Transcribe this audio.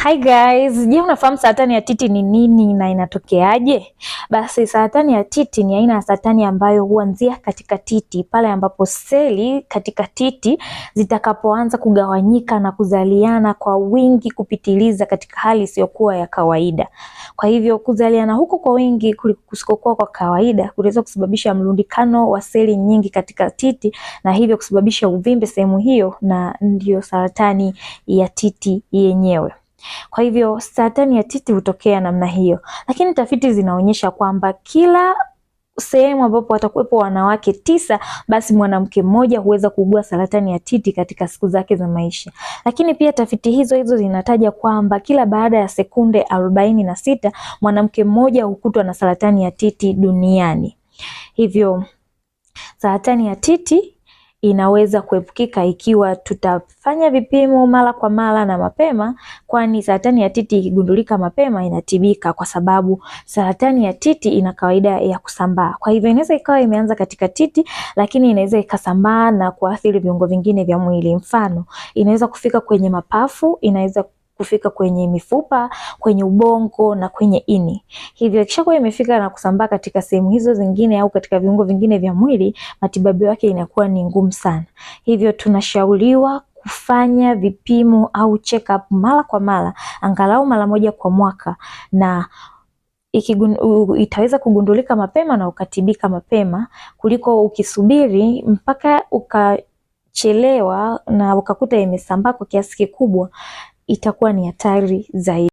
Hi guys, je, unafahamu saratani ya titi ni nini na inatokeaje? Basi saratani ya titi ni aina ya saratani ambayo huanzia katika titi pale ambapo seli katika titi zitakapoanza kugawanyika na kuzaliana kwa wingi kupitiliza katika hali isiyokuwa ya kawaida. Kwa hivyo kuzaliana huko kwa wingi kusikokuwa kwa kawaida kunaweza kusababisha mlundikano wa seli nyingi katika titi na hivyo kusababisha uvimbe sehemu hiyo, na ndiyo saratani ya titi yenyewe. Kwa hivyo saratani ya titi hutokea namna hiyo, lakini tafiti zinaonyesha kwamba kila sehemu ambapo watakuwepo wanawake 9 basi mwanamke mmoja huweza kuugua saratani ya titi katika siku zake za maisha. Lakini pia tafiti hizo zinataja kwamba kila baada ya sekunde 46 mwanamke mmoja hukutwa na saratani ya titi duniani. Hivyo saratani ya titi inaweza kuepukika ikiwa tutafanya vipimo mara kwa mara na mapema, kwani saratani ya titi ikigundulika mapema inatibika, kwa sababu saratani ya titi ina kawaida ya kusambaa. Kwa hivyo inaweza ikawa imeanza katika titi, lakini inaweza ikasambaa na kuathiri viungo vingine vya mwili. Mfano, inaweza kufika kwenye mapafu, inaweza kufika kwenye mifupa, kwenye ubongo na kwenye ini. Hivyo ikishakuwa imefika na kusambaa katika sehemu hizo zingine au katika viungo vingine vya mwili, matibabu yake inakuwa ni ngumu sana. Hivyo tunashauriwa kufanya vipimo au check up mara kwa mara, angalau mara moja kwa mwaka, na itaweza kugundulika mapema na ukatibika mapema kuliko ukisubiri mpaka ukachelewa na ukakuta imesambaa kwa kiasi kikubwa. Itakuwa ni hatari zaidi.